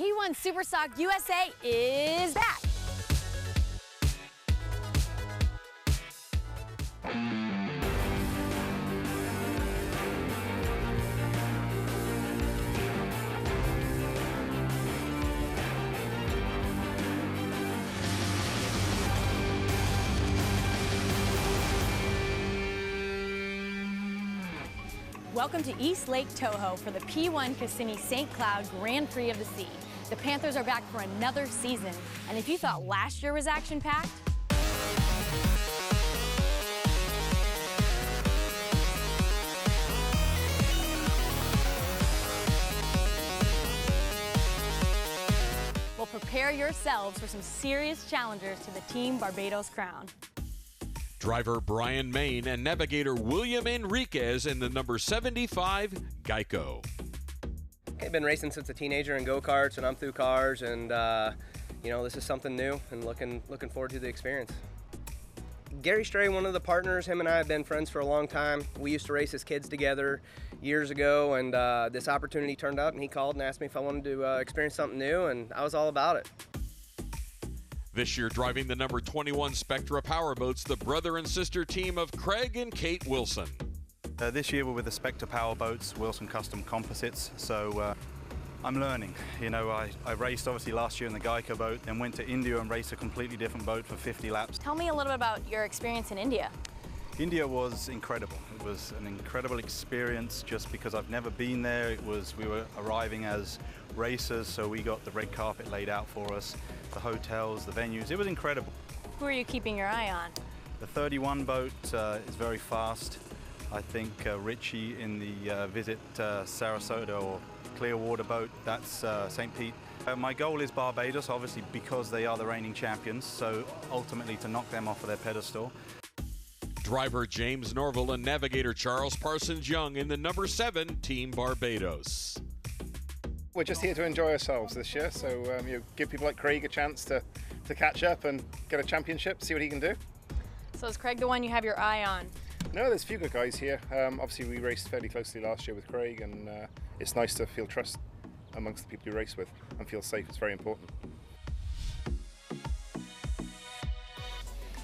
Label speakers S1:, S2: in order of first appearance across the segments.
S1: P1 SuperStock USA is back. Welcome to East Lake Toho for the P1 Kissimmee St. Cloud Grand Prix of the Sea. The Panthers are back for another season, and if you thought last year was action-packed, well, prepare yourselves for some serious challengers to the Team Barbados crown.
S2: Driver Brian Main and navigator William Enriquez in the number 75 Geico.
S3: I've been racing since a teenager in go-karts, and I'm through cars, and you know, this is something new, and looking forward to the experience. Gary Stray, one of the partners, him and I have been friends for a long time. We used to race as kids together years ago, and this opportunity turned up, and he called and asked me if I wanted to experience something new, and I was all about it.
S2: This year driving the number 21 Spectra Powerboats, the brother and sister team of Craig and Kate Wilson.
S4: This year we're with the Spectra Powerboats, Wilson Custom Composites, so I'm learning. You know, I raced obviously last year in the Geico boat, then went to India and raced a completely different boat for 50 laps.
S1: Tell me a little bit about your experience in India.
S4: India was incredible. It was an incredible experience just because I've never been there. We were arriving as racers, so we got the red carpet laid out for us, the hotels, the venues. It was incredible.
S1: Who are you keeping your eye on?
S4: The 31 boat is very fast. I think Richie in the Visit Sarasota or Clearwater boat, that's St. Pete. My goal is Barbados, obviously, because they are the reigning champions, so ultimately to knock them off of their pedestal.
S2: Driver James Norville and navigator Charles Parsons Young in the number 7 Team Barbados.
S5: We're just here to enjoy ourselves this year, so you give people like Craig a chance to catch up and get a championship, see what he can do.
S1: So is Craig the one you have your eye on?
S5: No, there's a few good guys here. Obviously we raced fairly closely last year with Craig, and it's nice to feel trust amongst the people you race with and feel safe. It's very important.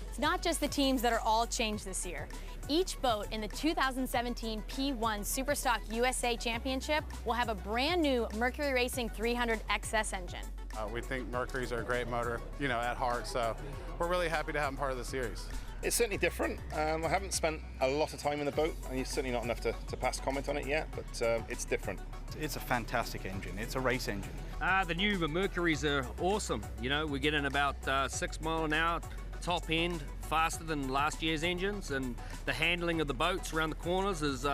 S1: It's not just the teams that are all changed this year. Each boat in the 2017 P1 SuperStock USA Championship will have a brand new Mercury Racing 300 XS engine.
S6: We think Mercuries are a great motor, you know, at heart, so we're really happy to have them part of the series.
S5: It's certainly different. I haven't spent a lot of time in the boat, and it's certainly not enough to pass comment on it yet, but it's different.
S4: It's a fantastic engine. It's a race engine.
S7: The new Mercuries are awesome. You know, we're getting about 6 miles an hour, top end, faster than last year's engines, and the handling of the boats around the corners is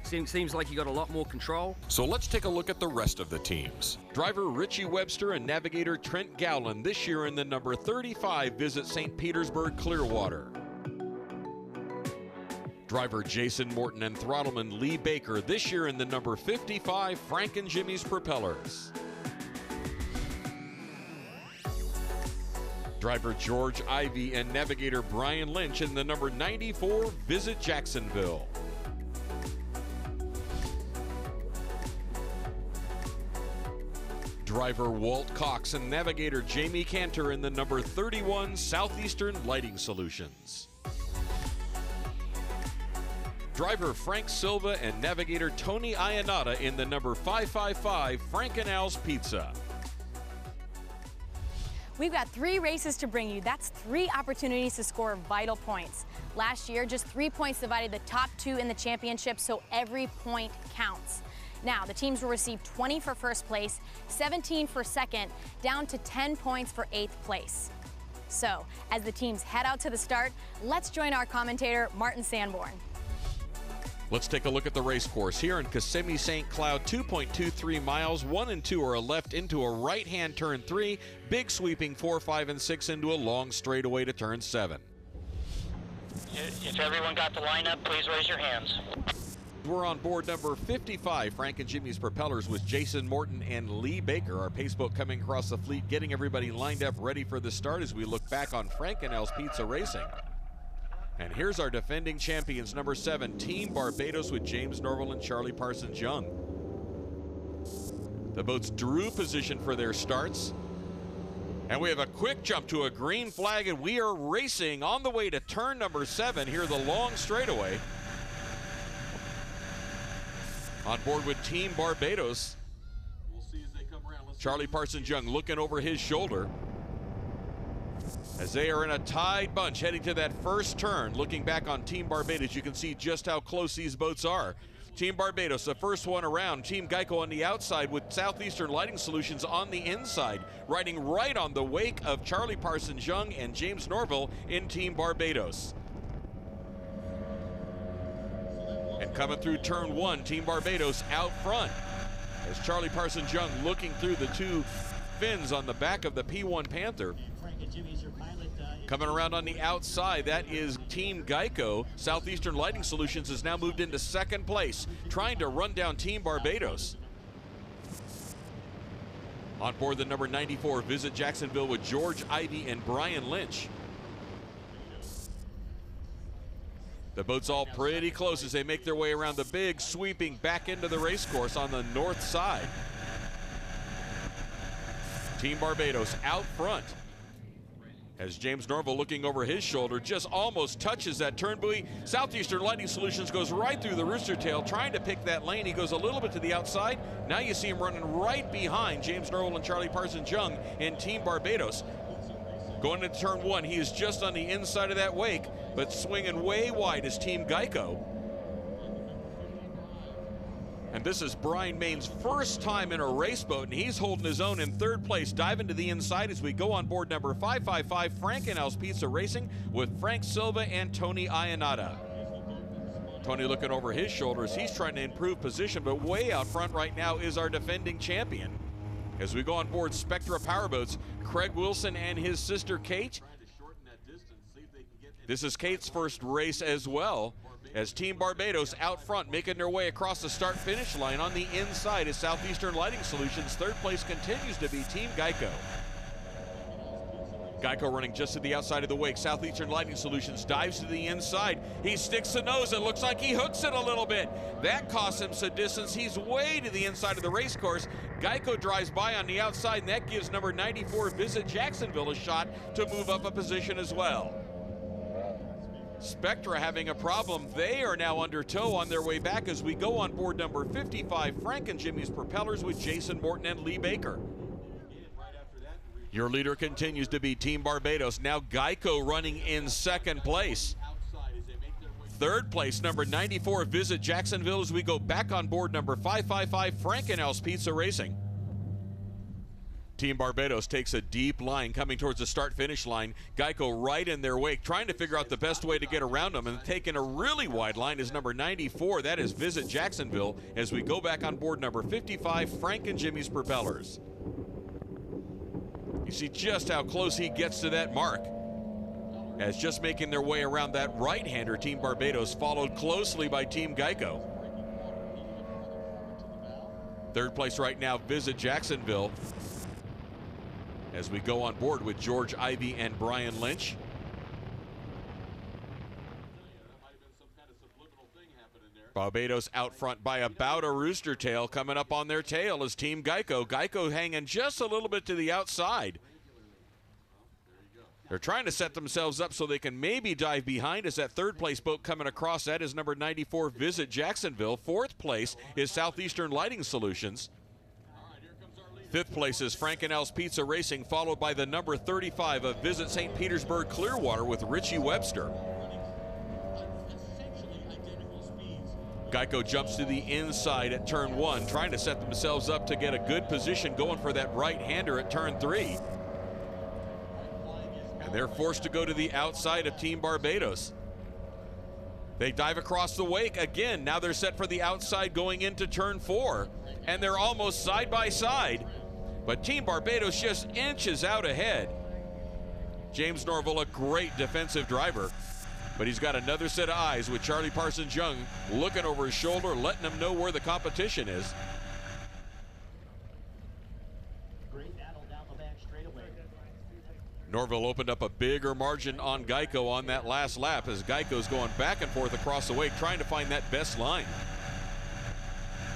S7: seems like you got a lot more control.
S2: So let's take a look at the rest of the teams. Driver Richie Webster and navigator Trent Gowland this year in the number 35 Visit St. Petersburg Clearwater. Driver Jason Morton and throttleman Lee Baker this year in the number 55 Frank and Jimmy's Propellers. Driver George Ivey and navigator Brian Lynch in the number 94 Visit Jacksonville. Driver Walt Cox and navigator Jamie Cantor in the number 31 Southeastern Lighting Solutions. Driver Frank Silva and navigator Tony Iannata in the number 555 Frank and Al's Pizza.
S1: We've got 3 races to bring you. That's 3 opportunities to score vital points. Last year, just 3 points divided the top 2 in the championship, so every point counts. Now, the teams will receive 20 for first place, 17 for second, down to 10 points for 8th place. So, as the teams head out to the start, let's join our commentator, Martin Sanborn.
S2: Let's take a look at the race course. Here in Kissimmee St. Cloud, 2.23 miles, 1 and 2 are a left into a right-hand turn 3, big sweeping 4, 5, and 6 into a long straightaway to turn 7.
S8: If everyone got the lineup, please raise your hands.
S2: We're on board number 55, Frank and Jimmy's Propellers, with Jason Morton and Lee Baker. Our pace boat coming across the fleet, getting everybody lined up, ready for the start as we look back on Frank and Al's Pizza Racing. And here's our defending champions, number 7, Team Barbados with James Norville and Charlie Parsons Young. The boats drew position for their starts. And we have a quick jump to a green flag, and we are racing on the way to turn number 7 here, the long straightaway. On board with Team Barbados. We'll see as they come around. Charlie Parsons-Young looking over his shoulder as they are in a tied bunch heading to that first turn. Looking back on Team Barbados, you can see just how close these boats are. Team Barbados, the first one around. Team Geico on the outside with Southeastern Lighting Solutions on the inside, riding right on the wake of Charlie Parsons-Young and James Norville in Team Barbados. And coming through turn 1, Team Barbados out front as Charlie Parsons-Young looking through the 2 fins on the back of the P1 Panther. Coming around on the outside, that is Team Geico. Southeastern Lighting Solutions has now moved into second place, trying to run down Team Barbados. On board the number 94, Visit Jacksonville with George Ivey and Brian Lynch. The boats all pretty close as they make their way around the big sweeping back into the race course on the north side. Team Barbados out front as James Norville, looking over his shoulder, just almost touches that turn buoy. Southeastern Lighting Solutions goes right through the rooster tail, trying to pick that lane. He goes a little bit to the outside. Now you see him running right behind James Norville and Charlie Parsons-Young in Team Barbados. Going into turn 1, he is just on the inside of that wake, but swinging way wide is Team Geico. And this is Brian Main's first time in a race boat, and he's holding his own in third place, diving to the inside as we go on board number 555, Frank and Al's Pizza Racing with Frank Silva and Tony Ionata. Tony looking over his shoulders. He's trying to improve position, but way out front right now is our defending champion. As we go on board Spectra Powerboats, Craig Wilson and his sister Kate. This is Kate's first race as well, as Team Barbados out front making their way across the start-finish line. On the inside is Southeastern Lighting Solutions. Third place continues to be Team Geico. Geico running just to the outside of the wake. Southeastern Lighting Solutions dives to the inside. He sticks the nose. It looks like he hooks it a little bit. That costs him some distance. He's way to the inside of the race course. Geico drives by on the outside, and that gives number 94 Visit Jacksonville a shot to move up a position as well. Spectra having a problem. They are now under tow on their way back as we go on board number 55, Frank and Jimmy's Propellers with Jason Morton and Lee Baker. Your leader continues to be Team Barbados. Now Geico running in second place. Third place, number 94, Visit Jacksonville, as we go back on board number 555, Frank and Al's Pizza Racing. Team Barbados takes a deep line coming towards the start-finish line. Geico right in their wake, trying to figure out the best way to get around them, and taking a really wide line is number 94. That is Visit Jacksonville, as we go back on board number 55, Frank and Jimmy's Propellers. You see just how close he gets to that mark, as just making their way around that right-hander, Team Barbados, followed closely by Team Geico. Third place right now, Visit Jacksonville, as we go on board with George Ivey and Brian Lynch. Barbados out front by about a rooster tail. Coming up on their tail is Team Geico. Geico hanging just a little bit to the outside. They're trying to set themselves up so they can maybe dive behind as that third place boat coming across. That is number 94, Visit Jacksonville. Fourth place is Southeastern Lighting Solutions. Fifth place is Frank and Al's Pizza Racing, followed by the number 35 of Visit St. Petersburg Clearwater with Richie Webster. Geico jumps to the inside at turn 1, trying to set themselves up to get a good position going for that right-hander at turn 3. And they're forced to go to the outside of Team Barbados. They dive across the wake again. Now they're set for the outside going into turn 4. And they're almost side by side. But Team Barbados just inches out ahead. James Norville, a great defensive driver, but he's got another set of eyes with Charlie Parsons-Young looking over his shoulder, letting him know where the competition is. Norville opened up a bigger margin on Geico on that last lap as Geico's going back and forth across the wake, trying to find that best line.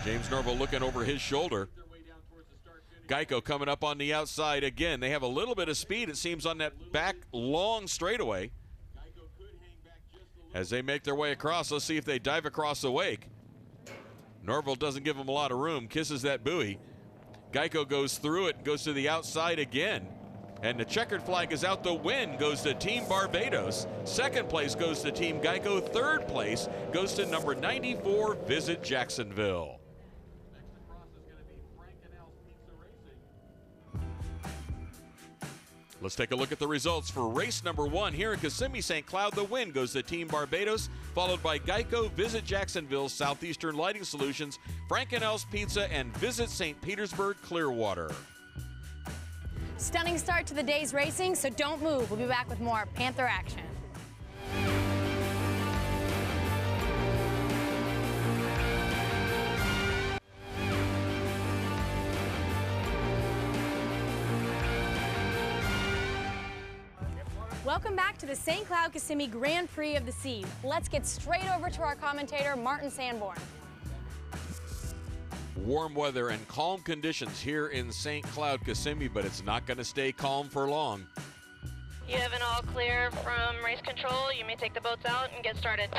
S2: James Norville looking over his shoulder. Geico coming up on the outside again. They have a little bit of speed, it seems, on that back long straightaway. As they make their way across, let's see if they dive across the wake. Norville doesn't give them a lot of room, kisses that buoy. Geico goes through it, goes to the outside again. And the checkered flag is out. The win goes to Team Barbados. Second place goes to Team Geico. Third place goes to number 94, Visit Jacksonville. Let's take a look at the results for race number 1 here in Kissimmee, St. Cloud. The win goes to Team Barbados, followed by Geico, Visit Jacksonville, Southeastern Lighting Solutions, Frank & L's Pizza, and Visit St. Petersburg Clearwater.
S1: Stunning start to the day's racing, so don't move. We'll be back with more Panther action. Welcome back to the St. Cloud Kissimmee Grand Prix of the Sea. Let's get straight over to our commentator, Martin Sanborn.
S2: Warm weather and calm conditions here in St. Cloud, Kissimmee, but it's not going to stay calm for long.
S9: You have an all clear from race control. You may take the boats out and get started.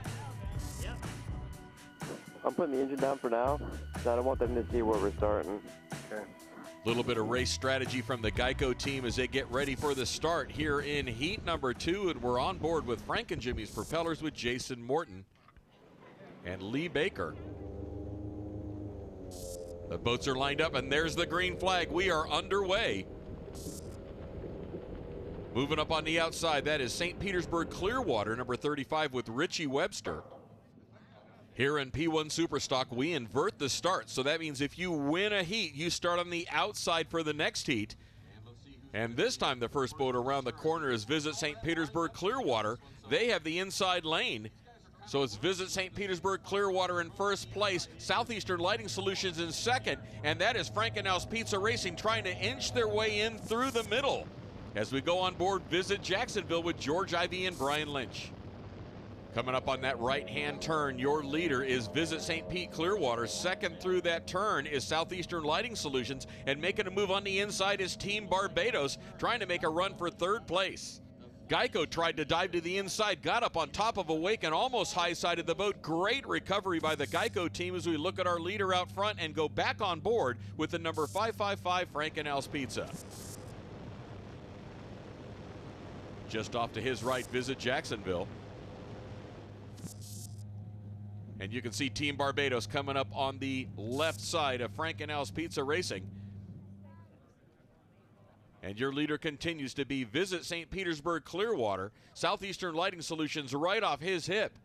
S10: I'm putting the engine down for now, so I don't want them to see where we're starting.
S2: Okay. Little bit of race strategy from the Geico team as they get ready for the start here in heat number 2, and we're on board with Frank and Jimmy's propellers with Jason Morton and Lee Baker. The boats are lined up, and there's the green flag. We are underway. Moving up on the outside, that is St. Petersburg Clearwater, number 35, with Richie Webster. Here in P1 SuperStock, we invert the start. So that means if you win a heat, you start on the outside for the next heat. And this time, the first boat around the corner is Visit St. Petersburg Clearwater. They have the inside lane. So it's Visit St. Petersburg Clearwater in first place, Southeastern Lighting Solutions in second, and that is Frank & L's Pizza Racing trying to inch their way in through the middle. As we go on board, Visit Jacksonville with George Ivey and Brian Lynch. Coming up on that right-hand turn, your leader is Visit St. Pete Clearwater. Second through that turn is Southeastern Lighting Solutions, and making a move on the inside is Team Barbados, trying to make a run for third place. Geico tried to dive to the inside, got up on top of a wake and almost high-sided the boat. Great recovery by the Geico team as we look at our leader out front and go back on board with the number 555 Frank & L's Pizza. Just off to his right, Visit Jacksonville. And you can see Team Barbados coming up on the left side of Frank & L's Pizza Racing. And your leader continues to be Visit St. Petersburg Clearwater. Southeastern Lighting Solutions right off his hip.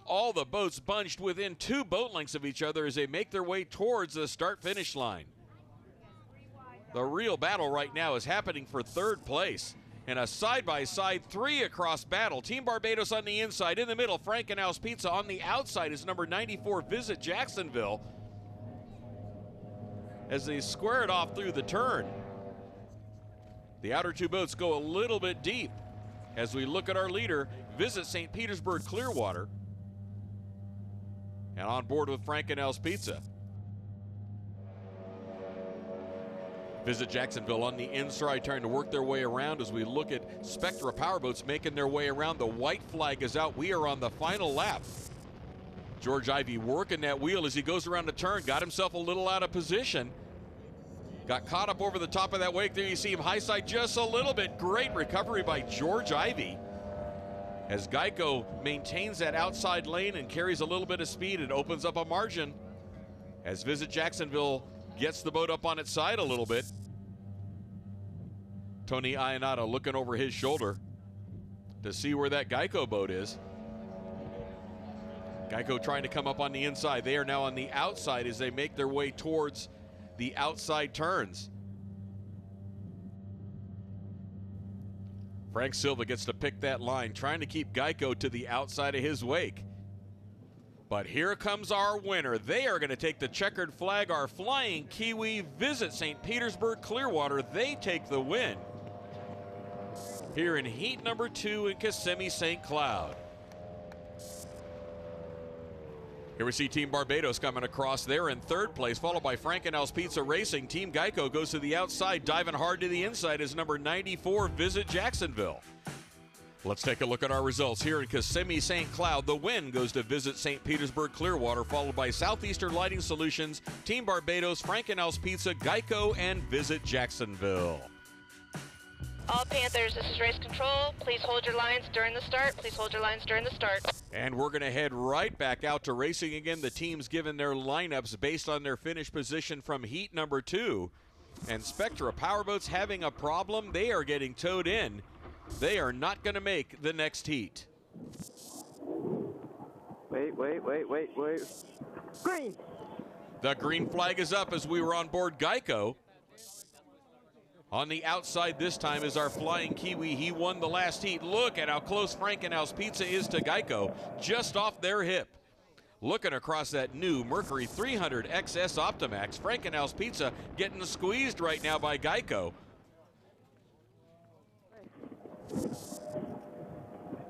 S2: All the boats bunched within 2 boat lengths of each other as they make their way towards the start-finish line. The real battle right now is happening for third place. And a side-by-side 3 across battle. Team Barbados on the inside. In the middle, Frank & L's Pizza. On the outside is number 94, Visit Jacksonville. As they square it off through the turn. The outer 2 boats go a little bit deep. As we look at our leader, Visit St. Petersburg Clearwater. And on board with Frank & L's Pizza. Visit Jacksonville on the inside, trying to work their way around as we look at Spectra powerboats making their way around. The white flag is out. We are on the final lap. George Ivey working that wheel as he goes around the turn. Got himself a little out of position. Got caught up over the top of that wake. There you see him high side just a little bit. Great recovery by George Ivey. As Geico maintains that outside lane and carries a little bit of speed, it opens up a margin. As Visit Jacksonville gets the boat up on its side a little bit. Tony Ionata looking over his shoulder to see where that Geico boat is. Geico trying to come up on the inside. They are now on the outside as they make their way towards the outside turns. Frank Silva gets to pick that line, trying to keep Geico to the outside of his wake. But here comes our winner. They are going to take the checkered flag. Our Flying Kiwi Visit St. Petersburg Clearwater. They take the win here in heat number 2 in Kissimmee, St. Cloud. Here we see Team Barbados coming across. They're in third place, followed by Frankenel's Pizza Racing. Team Geico goes to the outside, diving hard to the inside is number 94, Visit Jacksonville. Let's take a look at our results here in Kissimmee, St. Cloud. The win goes to Visit St. Petersburg Clearwater, followed by Southeastern Lighting Solutions, Team Barbados, Frankenel's Pizza, Geico, and Visit Jacksonville.
S9: All Panthers, this is race control. Please hold your lines during the start. Please hold your lines during the start.
S2: And we're going to head right back out to racing again. The team's given their lineups based on their finish position from heat number 2. And Spectra Powerboats having a problem. They are getting towed in. They are not going to make the next heat.
S10: Wait. Green!
S2: The green flag is up as we were on board Geico. On the outside this time is our Flying Kiwi. He won the last heat. Look at how close Frankenel's Pizza is to Geico, just off their hip. Looking across that new Mercury 300 XS Optimax, Frankenel's Pizza getting squeezed right now by Geico.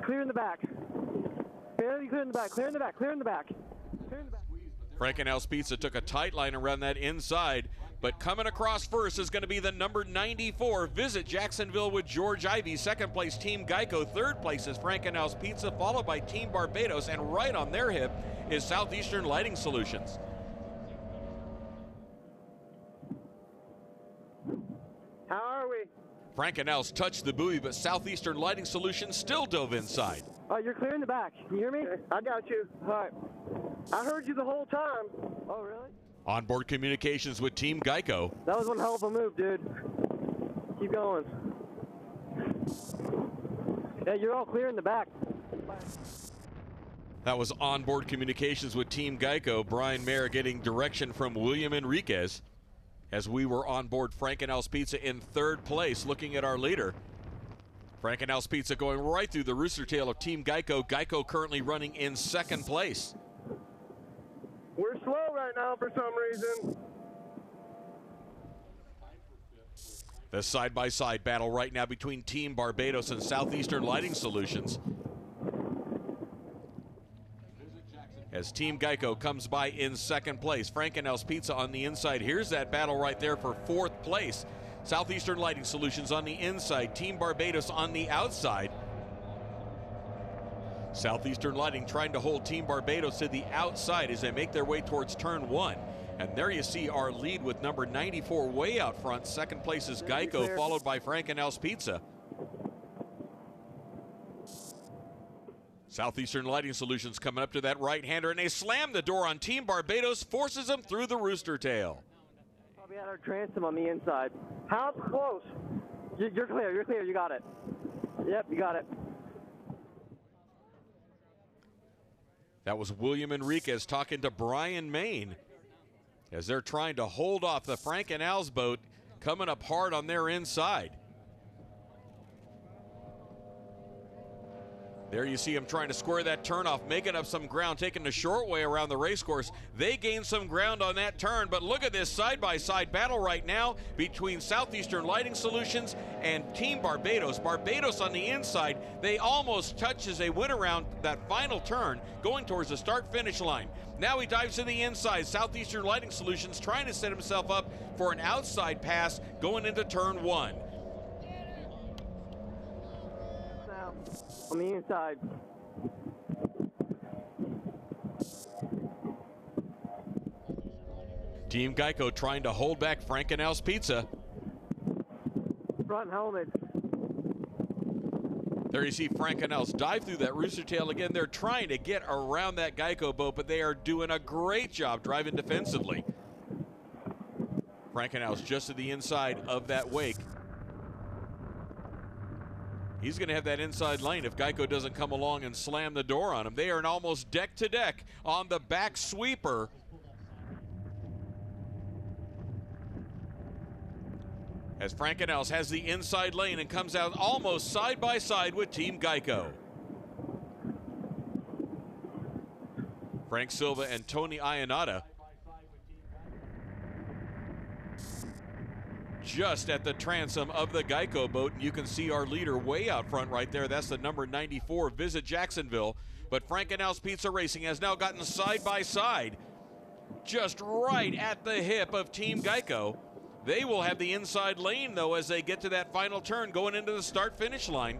S10: Clear in the back. Barely clear in the back. Clear in the back. Clear in the back. Clear in the back.
S2: Frankenel's Pizza took a tight line around that inside, but coming across first is going to be the number 94, Visit Jacksonville with George Ivey. Second place, Team Geico. Third place is Frankenel's Pizza, followed by Team Barbados, and right on their hip is Southeastern Lighting Solutions.
S10: How are we?
S2: Frankenel's touched the buoy, but Southeastern Lighting Solutions still dove inside.
S10: You're clear in the back. Can you hear me? I got you. All right. I heard you the whole time. Oh, really?
S2: Onboard communications with Team Geico.
S10: That was one hell of a move, dude. Keep going. Yeah, you're all clear in the back.
S2: That was onboard communications with Team Geico. Brian Mayer getting direction from William Enriquez as we were on board Frankenel's Pizza in third place. Looking at our leader, Frankenel's Pizza going right through the rooster tail of Team Geico. Geico currently running in second place.
S10: We're slow right now for some reason.
S2: The side-by-side battle right now between Team Barbados and Southeastern Lighting Solutions. As Team Geico comes by in second place. Frankenel's Pizza on the inside. Here's that battle right there for fourth place. Southeastern Lighting Solutions on the inside. Team Barbados on the outside. Southeastern Lighting trying to hold Team Barbados to the outside as they make their way towards turn 1. And there you see our lead with number 94 way out front. Second place is Geico, followed by Frankenel's Pizza. Southeastern Lighting Solutions coming up to that right-hander, and they slam the door on Team Barbados, forces them through the rooster tail.
S10: We had our transom on the inside. How close? You're clear, you got it. Yep, you got it.
S2: That was William Enriquez talking to Brian Main as they're trying to hold off the Frankenel's boat coming up hard on their inside. There you see him trying to square that turn off, making up some ground, taking the short way around the race course. They gained some ground on that turn, but look at this side-by-side battle right now between Southeastern Lighting Solutions and Team Barbados. Barbados on the inside, they almost touch as they went around that final turn, going towards the start-finish line. Now he dives to the inside. Southeastern Lighting Solutions trying to set himself up for an outside pass going into turn 1.
S10: On the inside.
S2: Team Geico trying to hold back Frankenel's Pizza.
S10: Front helmet.
S2: There you see Frankenel's dive through that rooster tail again. They're trying to get around that Geico boat, but they are doing a great job driving defensively. Frankenel's just to the inside of that wake. He's going to have that inside lane if Geico doesn't come along and slam the door on him. They are in almost deck-to-deck on the back sweeper. As Frankenel's has the inside lane and comes out almost side-by-side with Team Geico. Frank Silva and Tony Ionata just at the transom of the Geico boat. And you can see our leader way out front right there. That's the number 94, Visit Jacksonville. but Frankenhouse Pizza Racing has now gotten side by side, just right at the hip of Team Geico. They will have the inside lane, though, as they get to that final turn going into the start-finish line.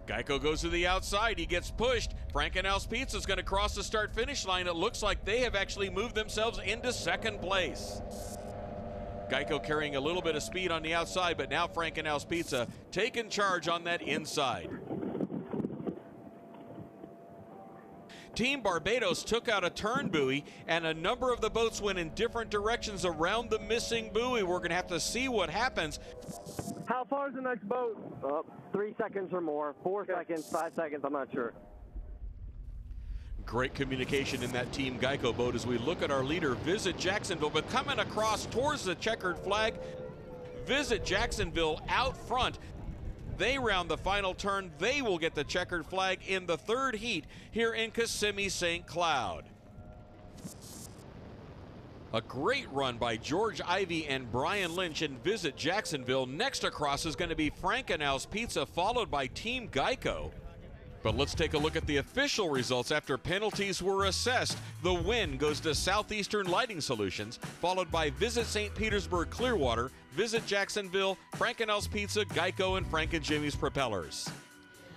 S2: Geico goes to the outside. He gets pushed. Frankenhouse Pizza is going to cross the start-finish line. It looks like they have actually moved themselves into second place. Geico carrying a little bit of speed on the outside, but now Frankenhouse Pizza taking charge on that inside. Team Barbados took out a turn buoy, and a number of the boats went in different directions around the missing buoy. We're going to have to see what happens.
S10: How far is the next boat? 3 seconds or more. 4 seconds, 5 seconds, I'm not sure.
S2: Great communication in that Team Geico boat as we look at our leader, Visit Jacksonville, but coming across towards the checkered flag. Visit Jacksonville out front. They round the final turn. They will get the checkered flag in the third heat here in Kissimmee, St. Cloud. A great run by George Ivey and Brian Lynch in Visit Jacksonville. Next across is going to be Frankenhouse Pizza, followed by Team Geico. But let's take a look at the official results after penalties were assessed. The win goes to Southeastern Lighting Solutions, followed by Visit St. Petersburg Clearwater, Visit Jacksonville, Frankenhouse Pizza, Geico, and Frank and Jimmy's Propellers.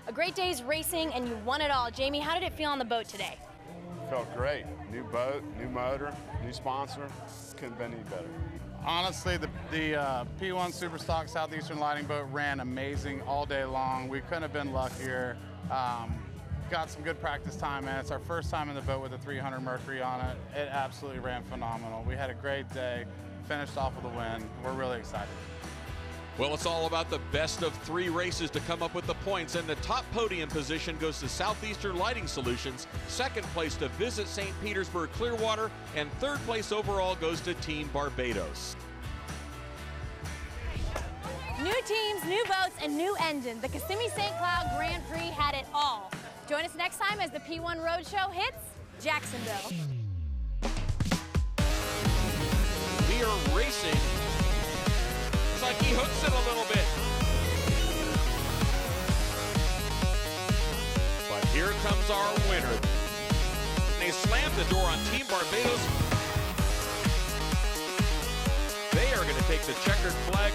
S1: A great day's racing, and you won it all. Jamie, how did it feel on the boat today?
S11: Felt great. New boat, new motor, new sponsor. Couldn't have been any better.
S6: Honestly, the P1 SuperStock Southeastern Lighting boat ran amazing all day long. We couldn't have been luckier. Got some good practice time, and it's our first time in the boat with a 300 Mercury on it. It absolutely ran phenomenal. We had a great day, finished off with a win. We're really excited.
S2: Well, it's all about the best of 3 races to come up with the points, and the top podium position goes to Southeastern Lighting Solutions, second place to Visit St. Petersburg Clearwater, and third place overall goes to Team Barbados.
S1: New teams, new boats, and new engines. The Kissimmee St. Cloud Grand Prix had it all. Join us next time as the P1 Roadshow hits Jacksonville.
S2: We are racing. It's like he hooks it a little bit. But here comes our winner. They slammed the door on Team Barbados. They are going to take the checkered flag